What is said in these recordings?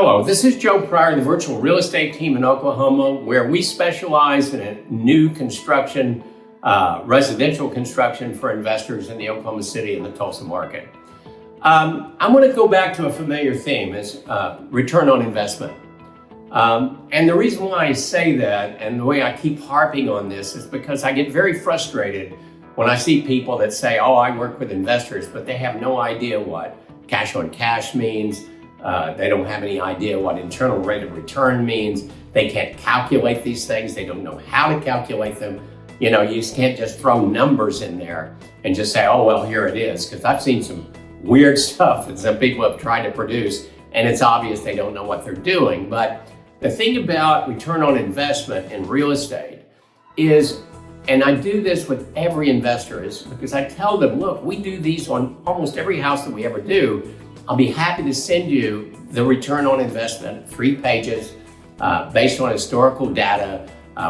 Hello, this is Joe Pryor, the virtual real estate team in Oklahoma, where we specialize in new construction, residential construction for investors in the Oklahoma City and the Tulsa market. I'm going to go back to a familiar theme, is return on investment. And the reason why I say that and the way I keep harping on this is because I get very frustrated when I see people that say, oh, I work with investors, but they have no idea what cash on cash means. They don't have any idea what internal rate of return means. They can't calculate these things. They don't know how to calculate them. You know, you just can't just throw numbers in there and just say, oh, well, here it is. Because I've seen some weird stuff that some people have tried to produce, and it's obvious they don't know what they're doing. But the thing about return on investment in real estate is, and I do this with every investor, is because I tell them, look, we do these on almost every house that we ever do. I'll be happy to send you the return on investment, 3 pages, based on historical data,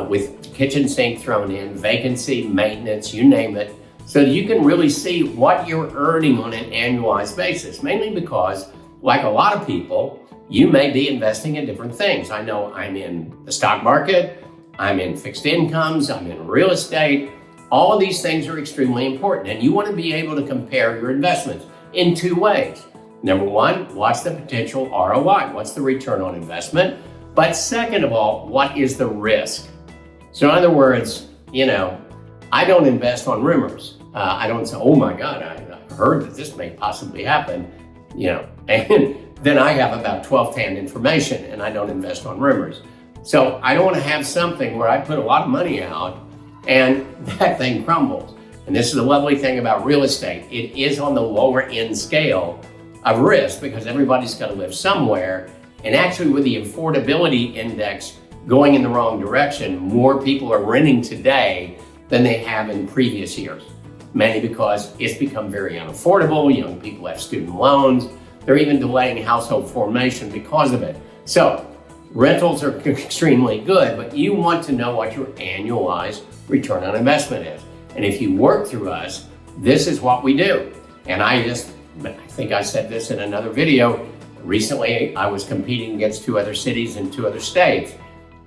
with kitchen sink thrown in, vacancy, maintenance, you name it, so that you can really see what you're earning on an annualized basis. Mainly because, like a lot of people, you may be investing in different things. I know I'm in the stock market, I'm in fixed incomes, I'm in real estate. All of these things are extremely important, and you want to be able to compare your investments in 2 ways. Number one, what's the potential ROI? What's the return on investment? But second of all, what is the risk? So in other words, you know, I don't invest on rumors. I don't say, oh my God, I heard that this may possibly happen, you know, and then I have about 12th-hand information, and I don't invest on rumors. So I don't want to have something where I put a lot of money out and that thing crumbles. And this is the lovely thing about real estate. It is on the lower end scale of risk because everybody's got to live somewhere. And actually, with the affordability index going in the wrong direction, more people are renting today than they have in previous years. Mainly because it's become very unaffordable. Young people have student loans. They're even delaying household formation because of it. So rentals are extremely good, but you want to know what your annualized return on investment is. And if you work through us, this is what we do. And I think I said this in another video. Recently, I was competing against 2 other cities in 2 other states.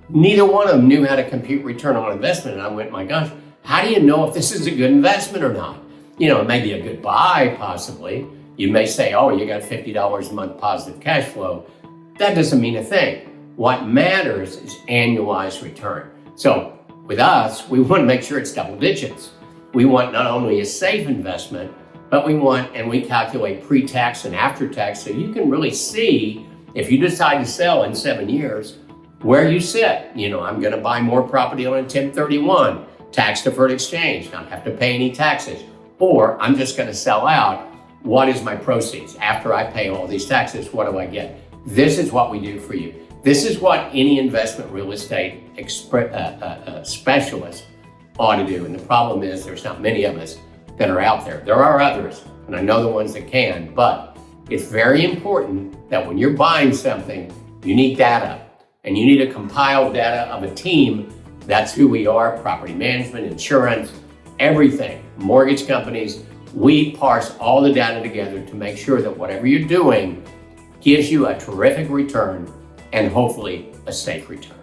Neither one of them knew how to compute return on investment. And I went, my gosh, how do you know if this is a good investment or not? You know, it may be a good buy, possibly. You may say, oh, you got $50 a month positive cash flow. That doesn't mean a thing. What matters is annualized return. So with us, we want to make sure it's double digits. We want not only a safe investment, but we calculate pre-tax and after-tax so you can really see, if you decide to sell in 7 years, where you sit. You know, I'm going to buy more property on a 1031, tax-deferred exchange, not have to pay any taxes. Or I'm just going to sell out. What is my proceeds? After I pay all these taxes, what do I get? This is what we do for you. This is what any investment real estate specialist ought to do. And the problem is there's not many of us that are out there. There are others, and I know the ones that can, but it's very important that when you're buying something, you need data, and you need to compile data of a team. That's who we are: property management, insurance, everything, mortgage companies. We parse all the data together to make sure that whatever you're doing gives you a terrific return and hopefully a safe return.